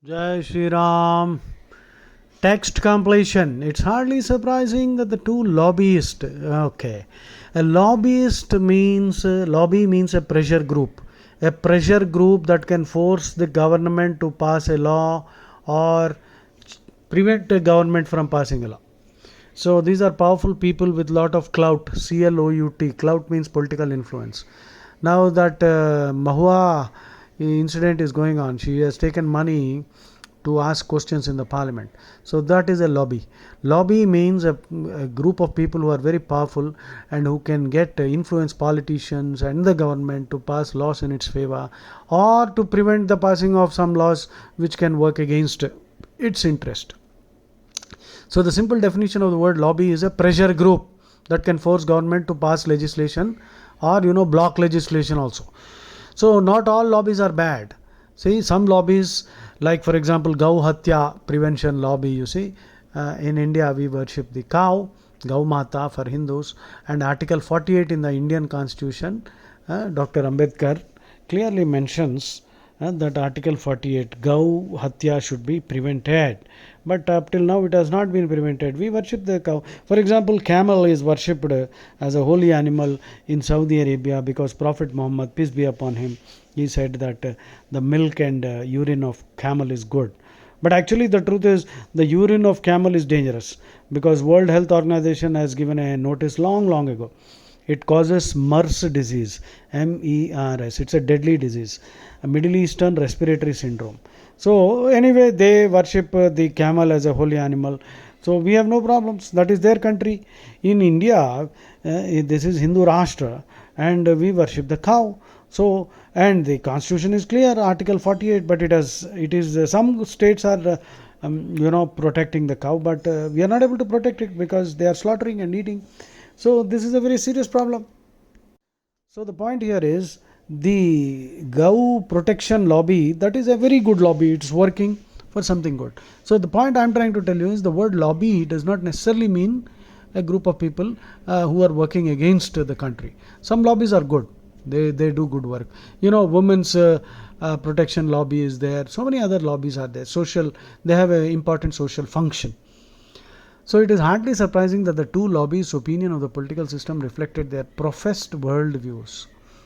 Jai Shri Ram. Text completion. It's hardly surprising that the two lobbyists. Okay, a lobbyist means lobby means a pressure group. A pressure group that can force the government to pass a law or prevent the government from passing a law. So these are powerful people with lot of clout. CLOUT. Clout means political influence. Now that Mahua incident is going on, she has taken money to ask questions in the parliament. So that is a lobby. Lobby means a group of people who are very powerful and who can get influence politicians and the government to pass laws in its favor or to prevent the passing of some laws which can work against its interest. So the simple definition of the word lobby is a pressure group that can force government to pass legislation or block legislation also. So not all lobbies are bad. See, some lobbies, like for example Gau Hatya prevention lobby, you see, in India we worship the cow, Gau Mata for Hindus, and Article 48 in the Indian Constitution, Dr. Ambedkar clearly mentions that Article 48, Gau Hatya should be prevented. But up till now it has not been prevented. We worship the cow. For example, camel is worshipped as a holy animal in Saudi Arabia because Prophet Muhammad, peace be upon him, he said that the milk and urine of camel is good. But actually the truth is the urine of camel is dangerous because World Health Organization has given a notice long ago. It causes MERS disease, MERS. It's a deadly disease, a Middle Eastern respiratory syndrome. So anyway, they worship the camel as a holy animal. So we have no problems. That is their country. In India, this is Hindu Rashtra, and we worship the cow. So, and the constitution is clear, Article 48. But it is some states are protecting the cow, but we are not able to protect it because they are slaughtering and eating. So this is a very serious problem. So the point here is the Gau protection lobby, that is a very good lobby. It's working for something good. So the point I'm trying to tell you is the word lobby does not necessarily mean a group of people who are working against the country. Some lobbies are good. They do good work. Women's protection lobby is there. So many other lobbies are there. They have an important social function. So it is hardly surprising that the two lobbies' opinion of the political system reflected their professed worldviews.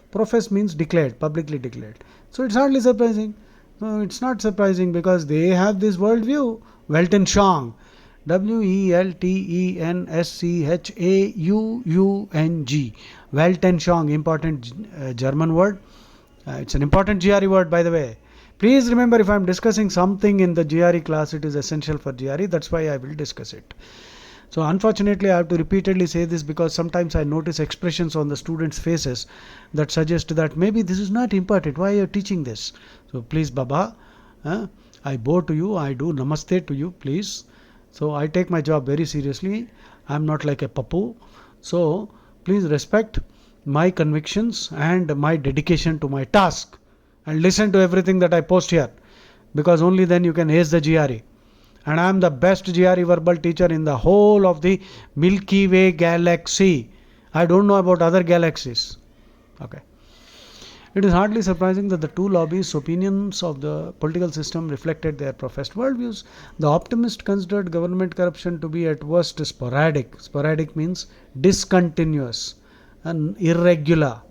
Profess means declared, publicly declared. So it's hardly surprising. No, it's not surprising because they have this worldview. Weltanschauung, Weltenschauung, Weltanschauung, important German word. It's an important GRE word, by the way. Please remember, if I am discussing something in the GRE class, it is essential for GRE. That's why I will discuss it. So unfortunately, I have to repeatedly say this because sometimes I notice expressions on the students' faces that suggest that maybe this is not important. Why are you teaching this? So please, Baba, I bow to you. I do namaste to you, please. So I take my job very seriously. I am not like a papu. So please respect my convictions and my dedication to my task. And listen to everything that I post here, because only then you can ace the GRE. And I am the best GRE verbal teacher in the whole of the Milky Way galaxy. I don't know about other galaxies. Okay. It is hardly surprising that the two lobbies' opinions of the political system reflected their professed worldviews. The optimist considered government corruption to be at worst sporadic. Sporadic means discontinuous and irregular,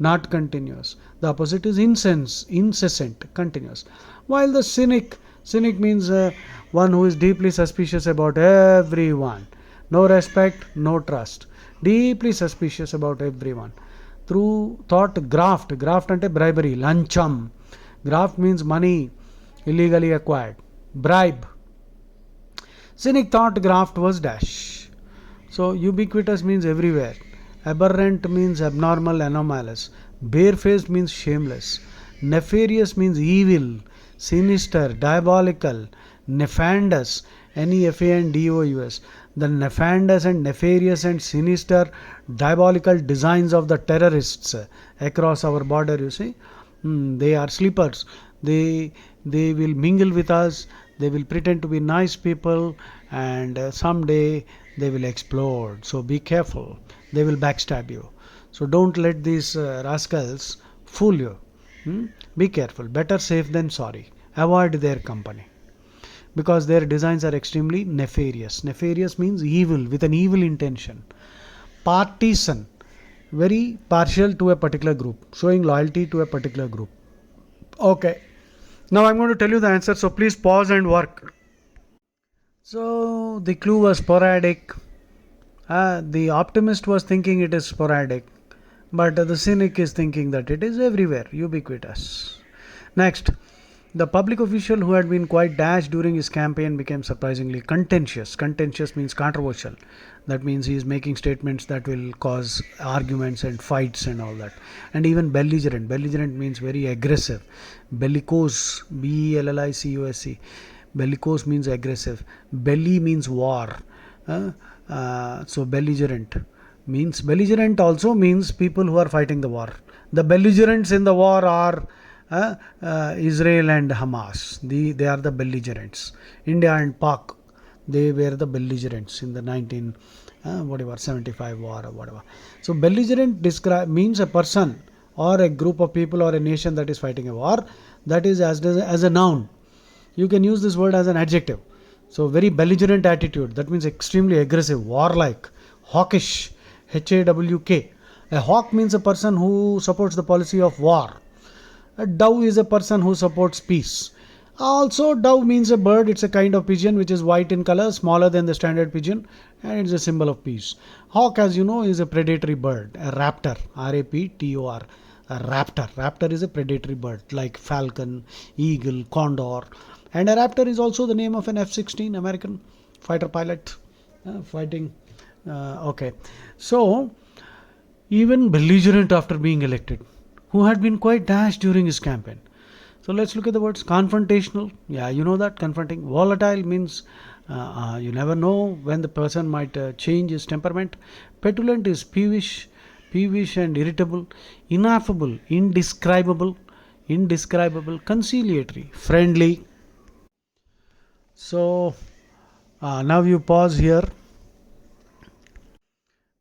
not continuous. The opposite is incessant, continuous. While the cynic means one who is deeply suspicious about everyone. No respect, no trust. Deeply suspicious about everyone. Through thought, graft ante bribery, lancham. Graft means money illegally acquired. Bribe. Cynic thought graft was dash. So ubiquitous means everywhere. Aberrant means abnormal, anomalous. Barefaced means shameless. Nefarious means evil, sinister, diabolical, nefandous, NEFANDOUS. The nefandous and nefarious and sinister diabolical designs of the terrorists across our border, you see. They are sleepers. They will mingle with us. They will pretend to be nice people, and someday they will explode. So be careful. They will backstab you. So don't let these rascals fool you. Be careful. Better safe than sorry. avoid their company, because their designs are extremely nefarious. Nefarious means evil, with an evil intention. Partisan, very partial to a particular group, showing loyalty to a particular group. Okay, now I'm going to tell you the answer, so please pause and work. So the clue was sporadic. The optimist was thinking it is sporadic, but the cynic is thinking that it is everywhere, ubiquitous. Next, the public official who had been quite dash during his campaign became surprisingly contentious. Contentious means controversial. That means he is making statements that will cause arguments and fights and all that. And even belligerent. Belligerent means very aggressive. Bellicose, Bellicose. Bellicose means aggressive. Belly means war. So belligerent also means people who are fighting the war. The belligerents in the war are Israel and Hamas. They are the belligerents. India and Pak, they were the belligerents in the 75 war or whatever. So belligerent means a person or a group of people or a nation that is fighting a war. That is as a noun. You can use this word as an adjective. So very belligerent attitude. That means extremely aggressive, warlike, hawkish, HAWK. A hawk means a person who supports the policy of war. A dove is a person who supports peace. Also, dove means a bird. It's a kind of pigeon which is white in color, smaller than the standard pigeon, and it's a symbol of peace. Hawk, as you know, is a predatory bird. A raptor, RAPTOR. A raptor. Raptor is a predatory bird like falcon, eagle, condor. And a raptor is also the name of an F-16 American fighter pilot fighting. Okay. So, even belligerent after being elected, who had been quite dash during his campaign. So let's look at the words. Confrontational. Yeah, you know that. Confronting. Volatile means you never know when the person might change his temperament. Petulant is peevish and irritable. Ineffable, indescribable. Conciliatory, friendly. So now you pause here.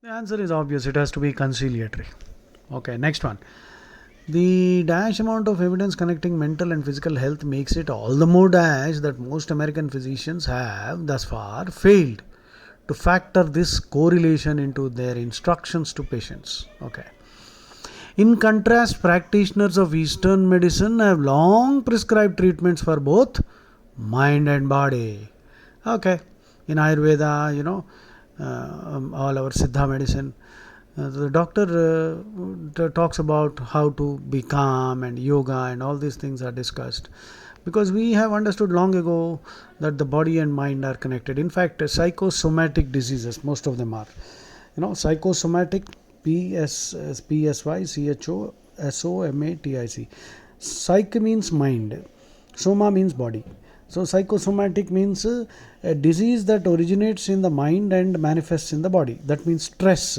The answer is obvious. It has to be conciliatory. Okay, next one. The dash amount of evidence connecting mental and physical health makes it all the more dash that most American physicians have thus far failed to factor this correlation into their instructions to patients. Okay. In contrast, practitioners of Eastern medicine have long prescribed treatments for both mind and body. Okay. In Ayurveda, all our Siddha medicine, the doctor talks about how to be calm, and yoga and all these things are discussed, because we have understood long ago that the body and mind are connected. In fact, psychosomatic diseases, most of them are. Psychosomatic, PSYCHOSOMATIC. Psyche means mind, soma means body. So psychosomatic means a disease that originates in the mind and manifests in the body. That means stress.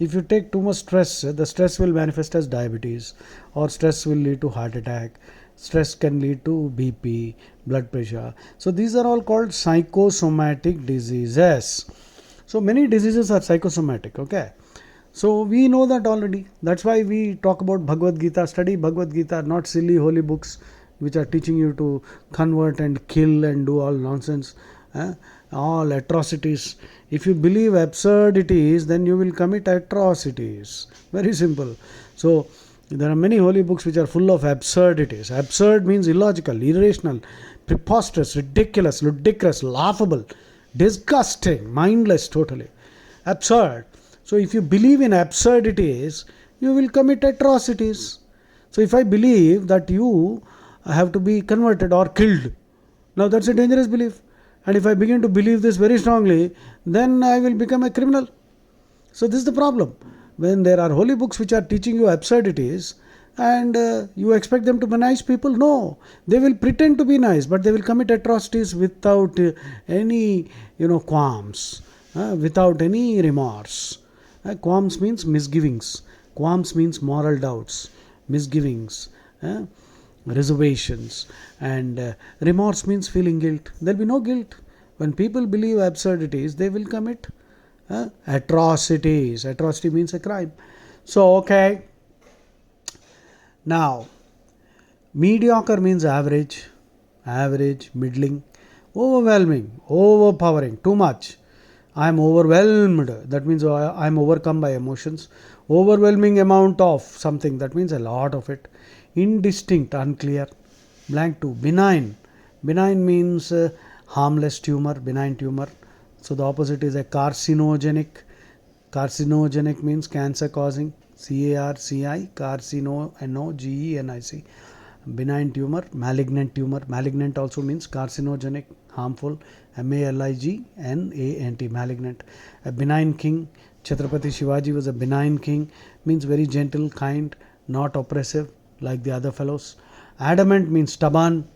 If you take too much stress, the stress will manifest as diabetes, or stress will lead to heart attack. Stress can lead to BP, blood pressure. So these are all called psychosomatic diseases. So many diseases are psychosomatic. Okay. So we know that already. That's why we talk about Bhagavad Gita. Study Bhagavad Gita, not silly holy books which are teaching you to convert and kill and do all nonsense, all atrocities. If you believe absurdities, then you will commit atrocities. Very simple. So there are many holy books which are full of absurdities. Absurd means illogical, irrational, preposterous, ridiculous, ludicrous, laughable, disgusting, mindless, totally. Absurd. So if you believe in absurdities, you will commit atrocities. So if I believe that you have to be converted or killed, now that's a dangerous belief. And if I begin to believe this very strongly, then I will become a criminal. So this is the problem. When there are holy books which are teaching you absurdities, and you expect them to be nice people, no. They will pretend to be nice, but they will commit atrocities without any qualms, without any remorse. Qualms means misgivings. Qualms means moral doubts, misgivings, reservations, and remorse means feeling guilt. There will be no guilt. When people believe absurdities, they will commit atrocities. Atrocity means a crime. So, okay. Now, mediocre means average. average, middling, overwhelming, overpowering, too much. I am overwhelmed. That means I am overcome by emotions. Overwhelming amount of something. That means a lot of it. Indistinct, unclear. Blank 2. Benign. Benign means harmless tumor, benign tumor. So the opposite is a carcinogenic. Carcinogenic means cancer causing. CARCI, carcinogenic. Benign tumor, malignant tumor. Malignant also means carcinogenic, harmful. MALIGNANT, malignant. A benign king. Chhatrapati Shivaji was a benign king, means very gentle, kind, not oppressive like the other fellows. Adamant means stubborn.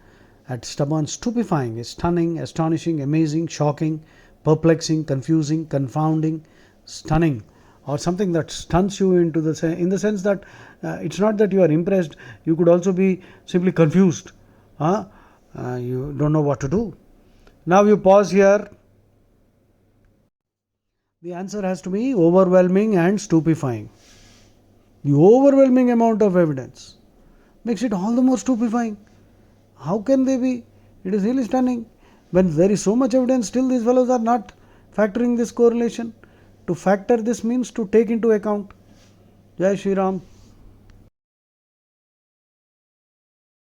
At stubborn, stupefying is stunning, astonishing, amazing, shocking, perplexing, confusing, confounding, stunning, or something that stuns you into in the sense that it's not that you are impressed. You could also be simply confused. You don't know what to do. Now you pause here. The answer has to be overwhelming and stupefying. The overwhelming amount of evidence makes it all the more stupefying. How can they be? It is really stunning. When there is so much evidence, still these fellows are not factoring this correlation. To factor this means to take into account. Jai Shri Ram.